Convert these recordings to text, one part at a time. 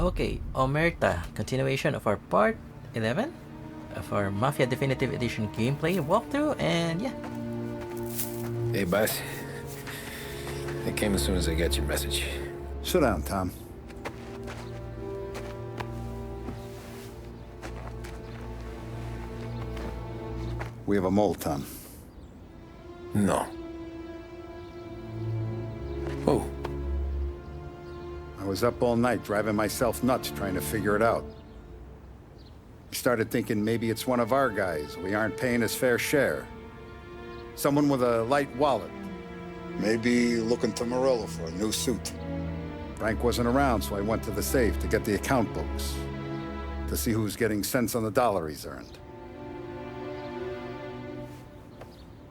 Okay, Omerta, continuation of our part 11 of our Mafia Definitive Edition gameplay walkthrough, and yeah. Hey, boss. I came as soon as I got your message. Sit down, Tom. We have a mole, Tom. No. Oh. I was up all night driving myself nuts trying to figure it out. I started thinking maybe it's one of our guys. We aren't paying his fair share. Someone with a light wallet. Maybe looking to Morello for a new suit. Frank wasn't around, so I went to the safe to get the account books. To see who's getting cents on the dollar he's earned.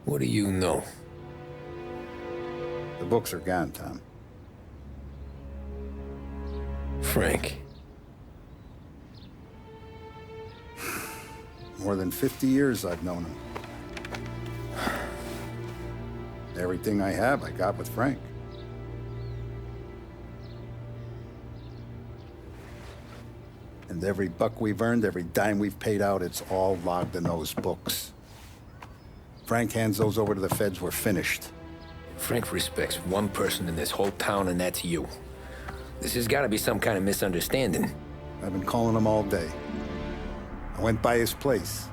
What do you know? The books are gone, Tom. Frank. More than 50 years I've known him. Everything I have, I got with Frank. And every buck we've earned, every dime we've paid out, it's all logged in those books. Frank hands those over to the feds, we're finished. Frank respects one person in this whole town, and that's you. This has got to be some kind of misunderstanding. I've been calling him all day. I went by his place.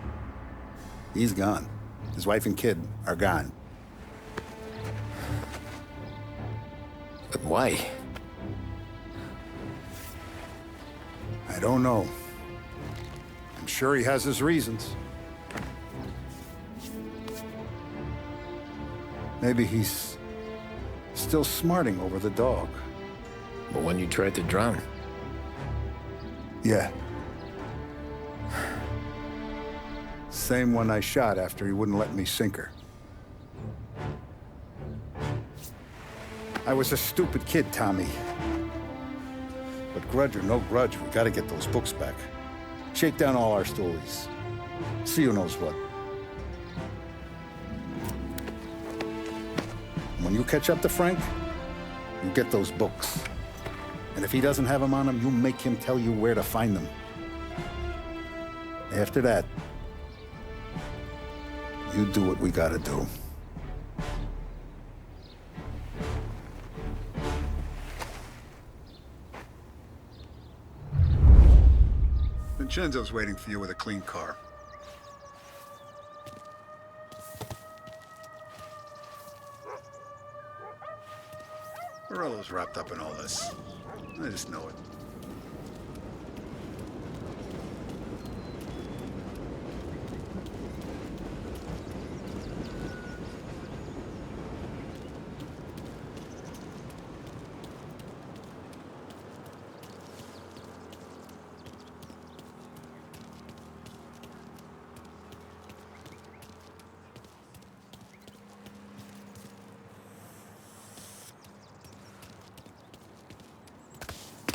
He's gone. His wife and kid are gone. But why? I don't know. I'm sure he has his reasons. Maybe he's still smarting over the dog. The one you tried to drown? Yeah. Same one I shot after he wouldn't let me sink her. I was a stupid kid, Tommy. But grudge or no grudge, we gotta get those books back. Shake down all our stories. See who knows what. When you catch up to Frank, you get those books. And if he doesn't have them on him, you make him tell you where to find them. After that, you do what we gotta do. Vincenzo's waiting for you with a clean car. Morello's wrapped up in all this. I just know it.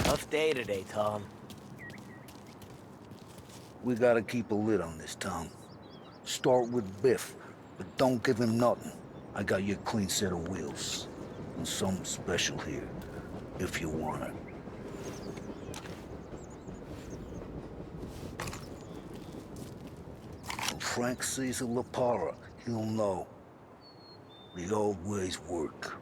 Tough day today, Tom. We gotta keep a lid on this town. Start with Biff, but don't give him nothing. I got you a clean set of wheels. And something special here, if you want it. When Frank sees a La Parra, he'll know. The old ways work.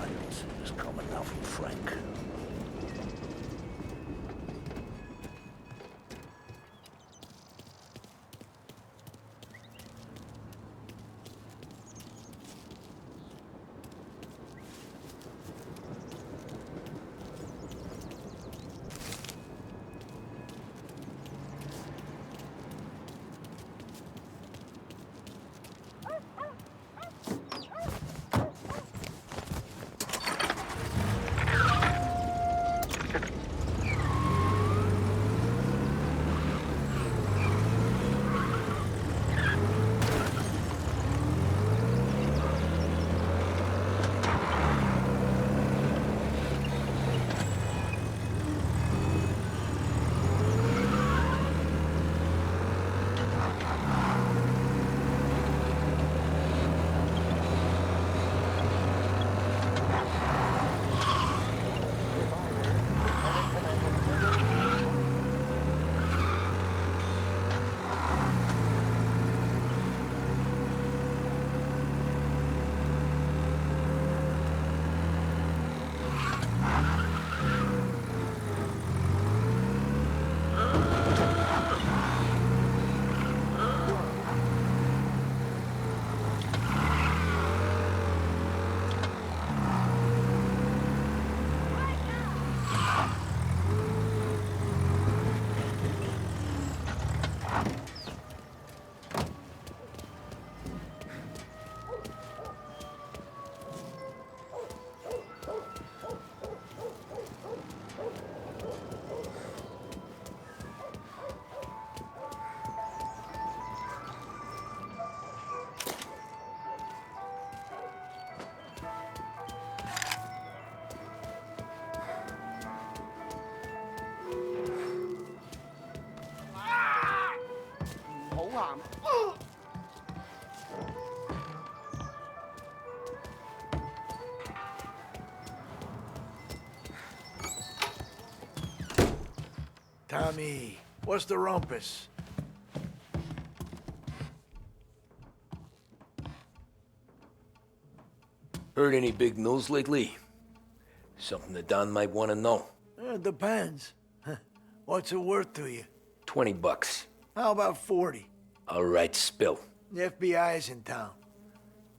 I didn't see this coming out from Frank. Tommy. What's the rumpus? Heard any big news lately? Something that Don might want to know. Depends. What's it worth to you? $20. How about 40? All right, spill. The FBI's in town.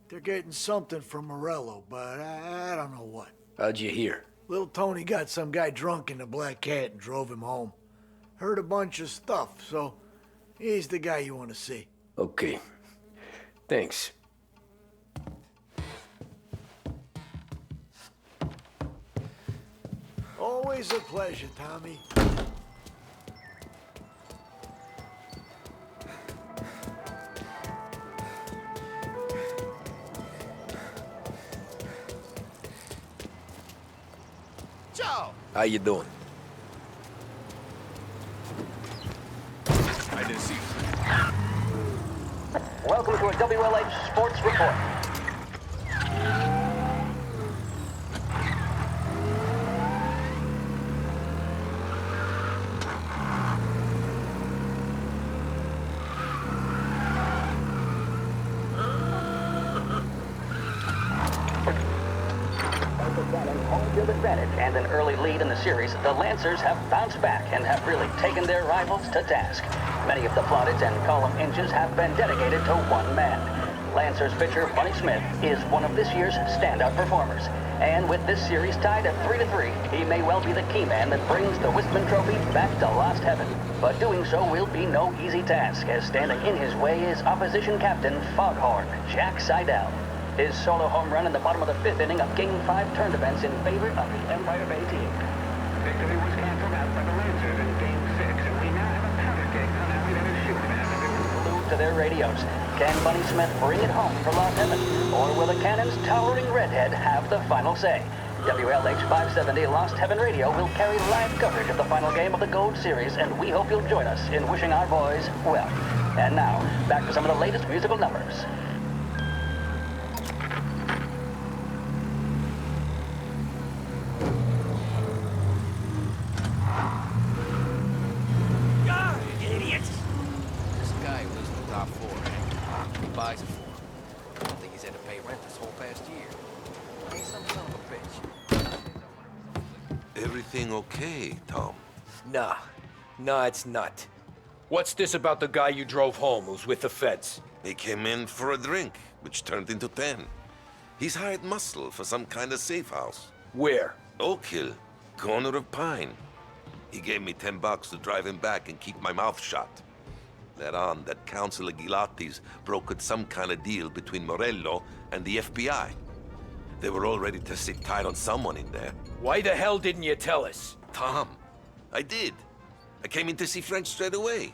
They're getting something from Morello, but I don't know what. How'd you hear? Little Tony got some guy drunk in the Black Cat and drove him home. Heard a bunch of stuff, so he's the guy you want to see. Okay. Thanks. Always a pleasure, Tommy. How you doing? I didn't see you. Welcome to a WLH Sports Report. Home field advantage and an early lead in the series, the Lancers have bounced back and have really taken their rivals to task. Many of the plaudits and column inches have been dedicated to one man. Lancers pitcher Bunny Smith is one of this year's standout performers. And with this series tied at 3-3, he may well be the key man that brings the Wistman Trophy back to Lost Heaven. But doing so will be no easy task, as standing in his way is opposition captain Foghorn Jack Seidel. His solo home run in the bottom of the fifth inning of Game 5 turned events in favor of the Empire Bay team. Victory was canceled out by the Lancers in Game 6, and we now have a powder keg on how we let it shoot after Glued to their radios. Can Bunny Smith bring it home for Lost Heaven? Or will the Cannon's towering redhead have the final say? WLH 570 Lost Heaven Radio will carry live coverage of the final game of the Gold Series, and we hope you'll join us in wishing our boys well. And now, back to some of the latest musical numbers. Buys it for him. I don't think he's had to pay rent this whole past year. He's some son of a bitch. Everything okay, Tom? Nah. Nah, it's not. What's this about the guy you drove home who's with the feds? He came in for a drink, which turned into 10. He's hired muscle for some kind of safe house. Where? Oak Hill, corner of Pine. He gave me $10 to drive him back and keep my mouth shut. Let on that Councilor Gilatti's brokered some kind of deal between Morello and the FBI. They were all ready to sit tight on someone in there. Why the hell didn't you tell us? Tom, I did. I came in to see French straight away.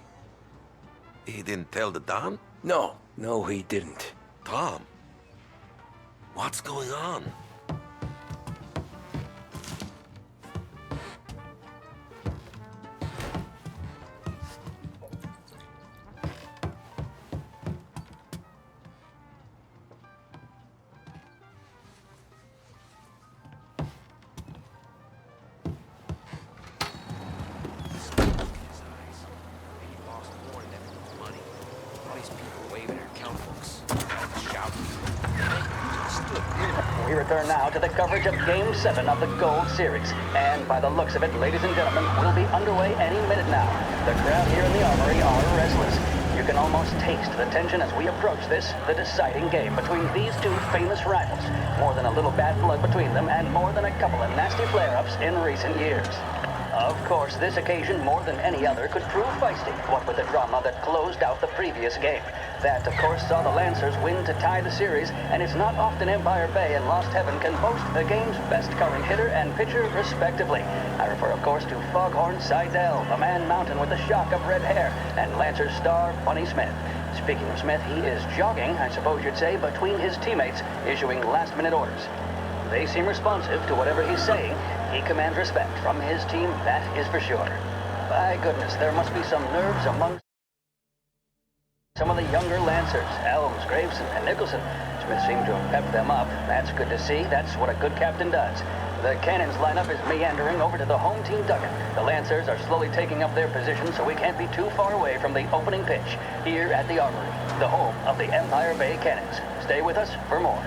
He didn't tell the Don? No, he didn't. Tom, what's going on? We return now to the coverage of Game 7 of the Gold Series. And by the looks of it, ladies and gentlemen, we'll be underway any minute now. The crowd here in the Armory are restless. You can almost taste the tension as we approach this, the deciding game between these two famous rivals. More than a little bad blood between them, and more than a couple of nasty flare-ups in recent years. Of course, this occasion, more than any other, could prove feisty, what with the drama that closed out the previous game. That, of course, saw the Lancers win to tie the series, and it's not often Empire Bay and Lost Heaven can boast the game's best current hitter and pitcher, respectively. I refer, of course, to Foghorn Seidel, the man mountain with the shock of red hair, and Lancers star Bunny Smith. Speaking of Smith, he is jogging, I suppose you'd say, between his teammates, issuing last-minute orders. They seem responsive to whatever he's saying. He commands respect from his team, that is for sure. By goodness, there must be some nerves among some of the younger Lancers, Elms, Graveson, and Nicholson. policemen seem to have pepped them up. That's good to see. That's what a good captain does. The cannons lineup is meandering over to the home team dugout. The Lancers are slowly taking up their position, so we can't be too far away from the opening pitch here at the Armory, the home of the Empire Bay Cannons. Stay with us for more.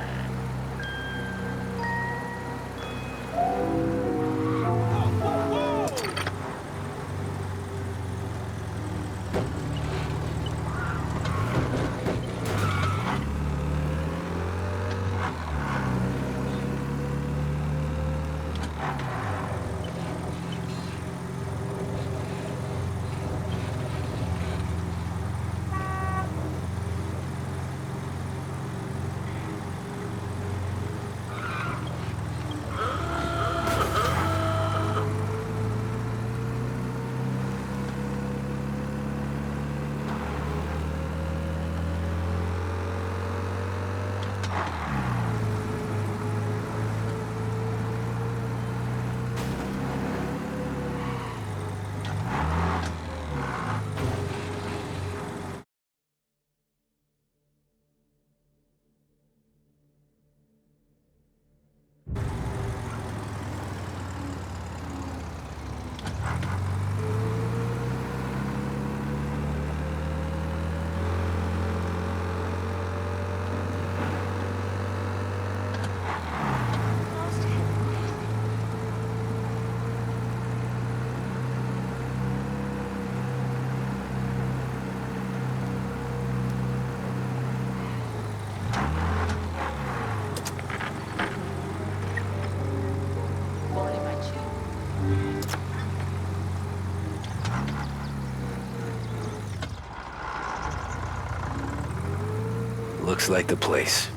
Looks like the place.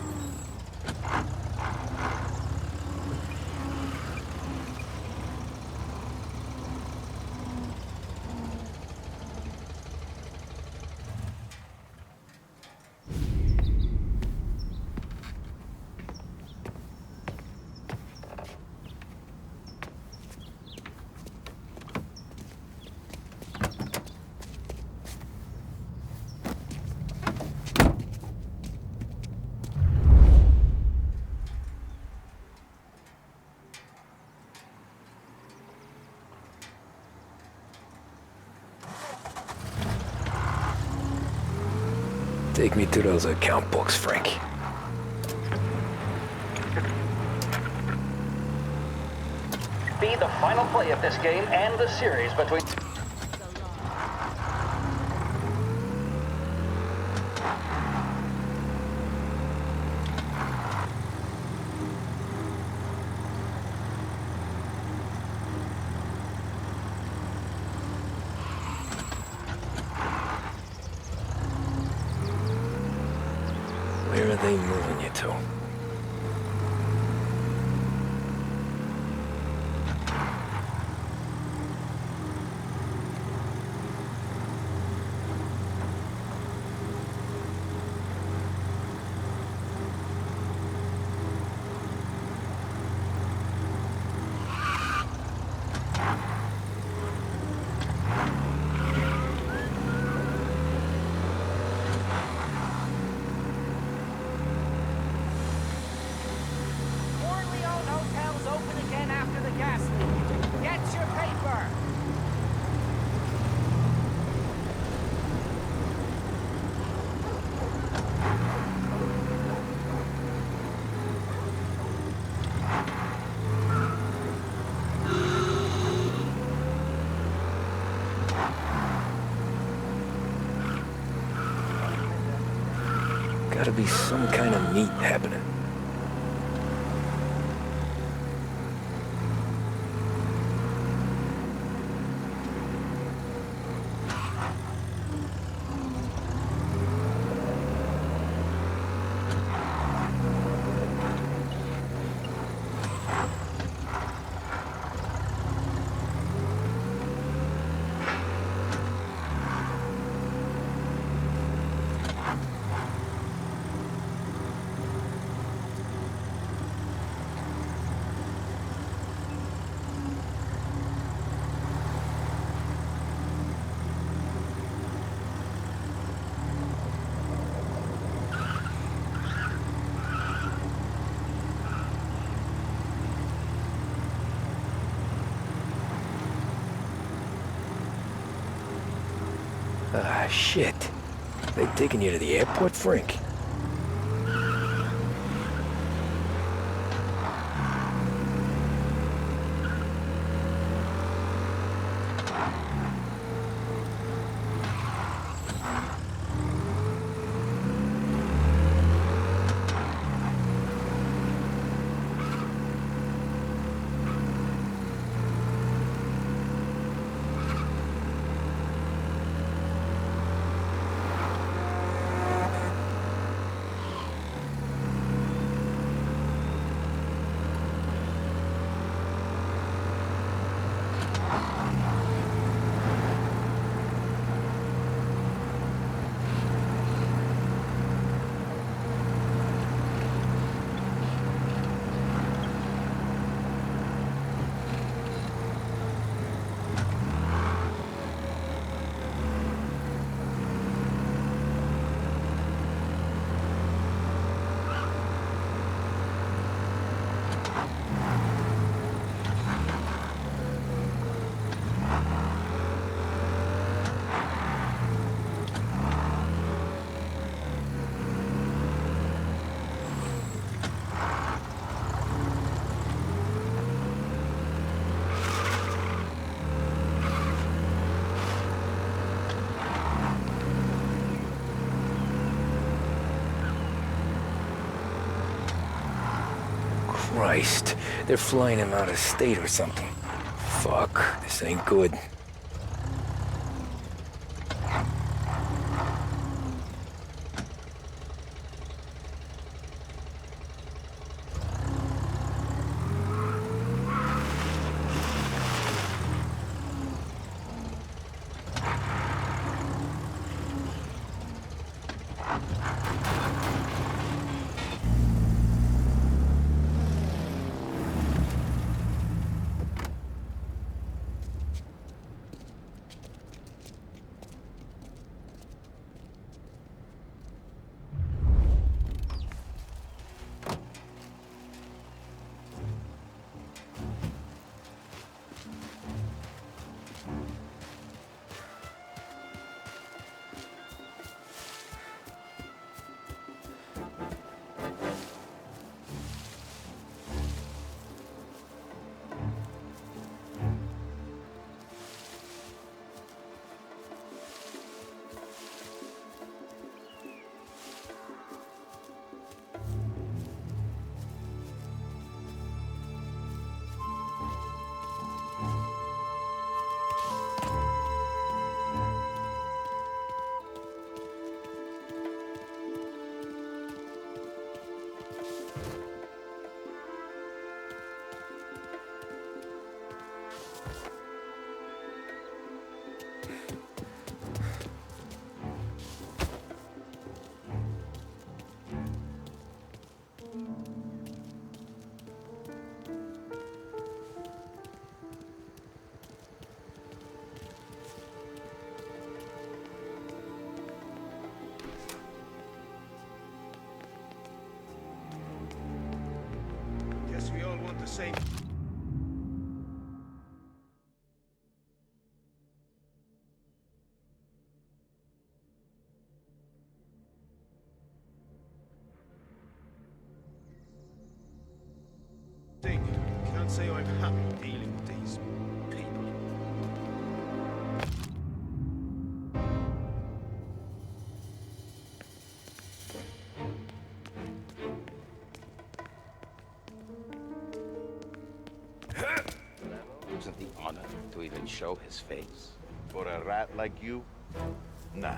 Take me to those account books, Frank. Be the final play of this game and the series between... Where are they moving you to? Gotta be some kind of meet happening. Ah, shit. They taking you to the airport, Frank? Christ, they're flying him out of state or something. Fuck, this ain't good. Guess we all want the same. Can't say I'm happy dealing with these people. Wasn't the honor to even show his face. For a rat like you? Nah.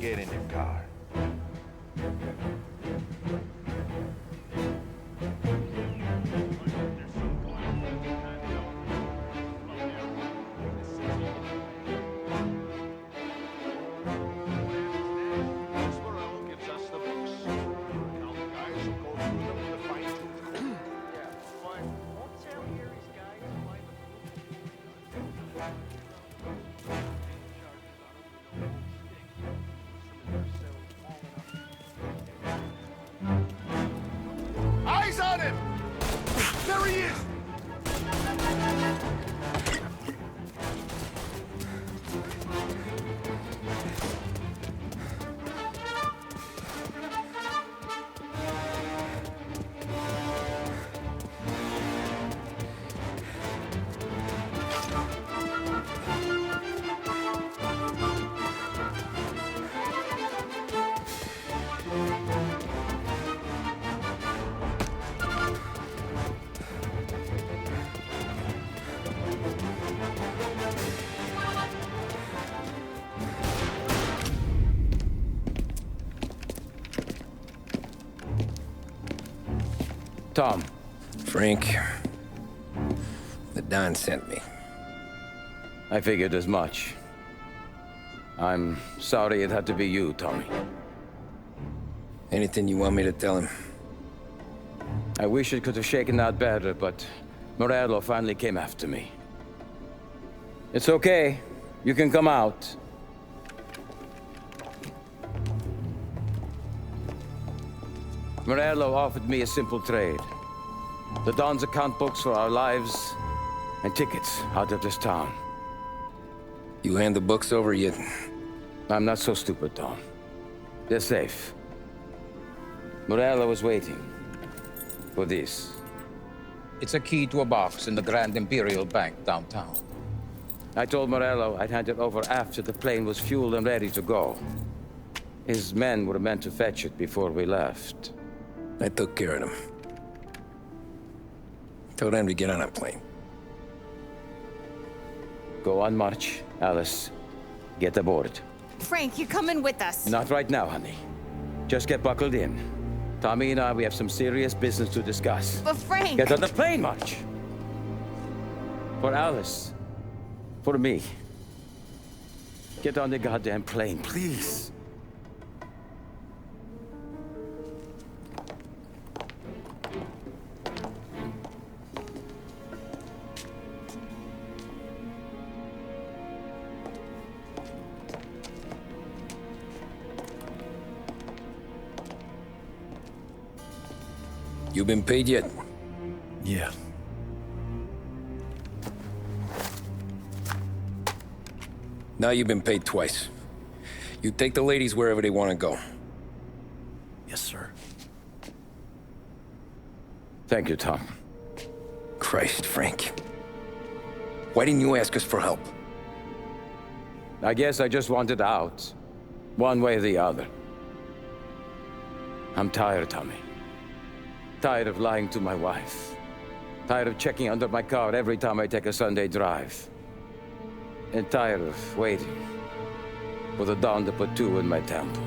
Get in your car. Eyes on him! There he is! Tom. Frank. The Don sent me. I figured as much. I'm sorry it had to be you, Tommy. Anything you want me to tell him? I wish it could have shaken out better, but Morello finally came after me. It's okay. You can come out. Morello offered me a simple trade. The Don's account books for our lives and tickets out of this town. You hand the books over yet? I'm not so stupid, Tom. They're safe. Morello was waiting for this. It's a key to a box in the Grand Imperial Bank downtown. I told Morello I'd hand it over after the plane was fueled and ready to go. His men were meant to fetch it before we left. I took care of them. Told them to get on a plane. Go on, march, Alice. Get aboard. Frank, you're coming with us. Not right now, honey. Just get buckled in. Tommy and I, we have some serious business to discuss. But Frank... Get on the plane, March! For Alice. For me. Get on the goddamn plane, please. You been paid yet? Yeah. Now you've been paid twice. You take the ladies wherever they want to go. Yes, sir. Thank you, Tom. Christ, Frank. Why didn't you ask us for help? I guess I just wanted out. One way or the other. I'm tired, Tommy. Tired of lying to my wife. Tired of checking under my car every time I take a Sunday drive. And tired of waiting for the dawn to put two in my temple.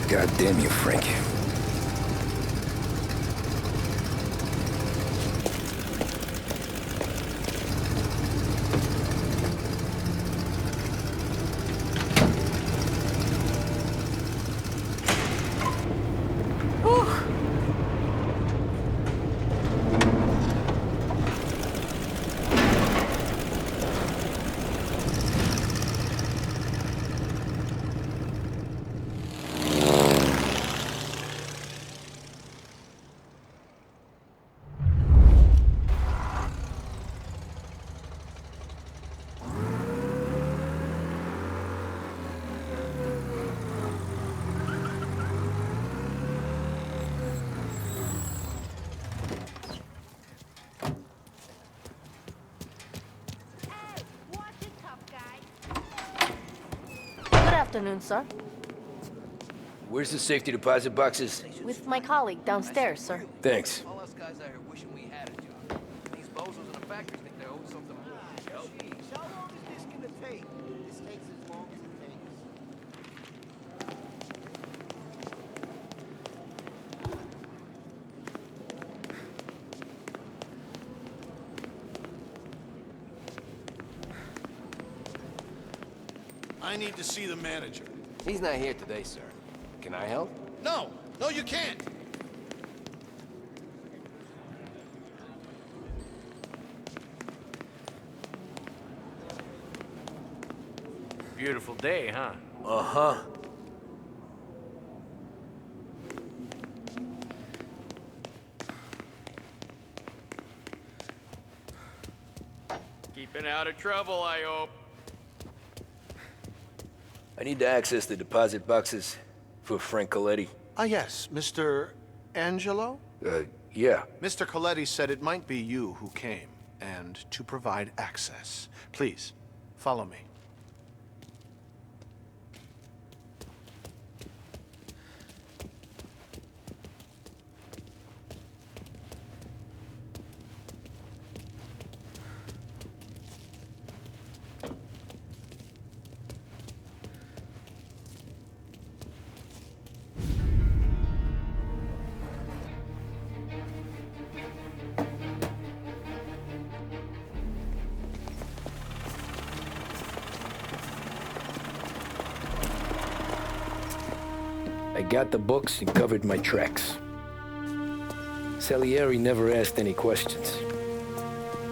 God damn you, Frank. Good afternoon, sir. Where's the safety deposit boxes? With my colleague downstairs, sir. Thanks. All us guys out here wishing we had a job. These bozos in the factories think they owe something more. Jeez, how long is this gonna take? This takes as long as it takes. I need to see the manager. He's not here today, sir. Can I help? No! No, you can't! Beautiful day, huh? Uh-huh. Keeping out of trouble, I hope. I need to access the deposit boxes for Frank Coletti. Ah, yes, Mr. Angelo? Yeah. Mr. Coletti said it might be you who came, and to provide access. Please, follow me. got the books and covered my tracks. Salieri never asked any questions.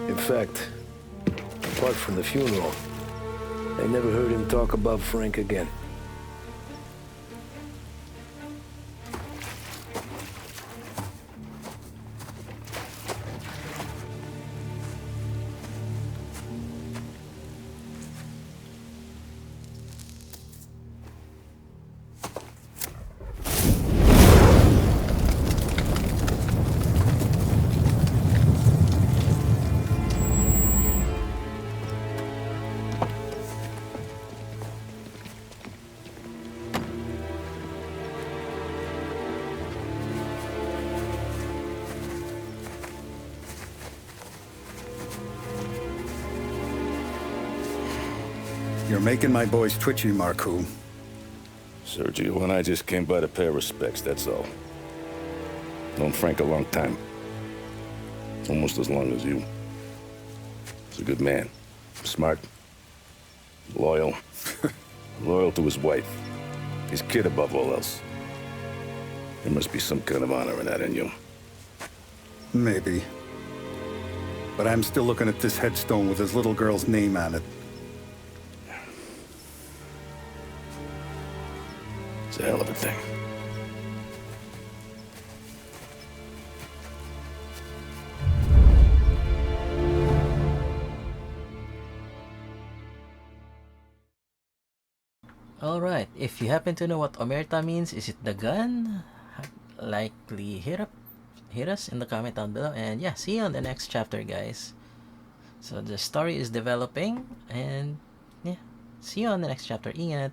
In fact, apart from the funeral, I never heard him talk about Frank again. You're making my boys twitchy, Marku. Sergio and I just came by to pay respects, that's all. Known Frank a long time. Almost as long as you. He's a good man. Smart. Loyal. Loyal to his wife. His kid above all else. There must be some kind of honor in that in you. Maybe. But I'm still looking at this headstone with his little girl's name on it. It's a hell of a thing. Alright, if you happen to know what omerta means, is it the gun? Likely hit us in the comment down below. And yeah, see you on the next chapter, guys. So the story is developing, and yeah, see you on the next chapter. Ingat!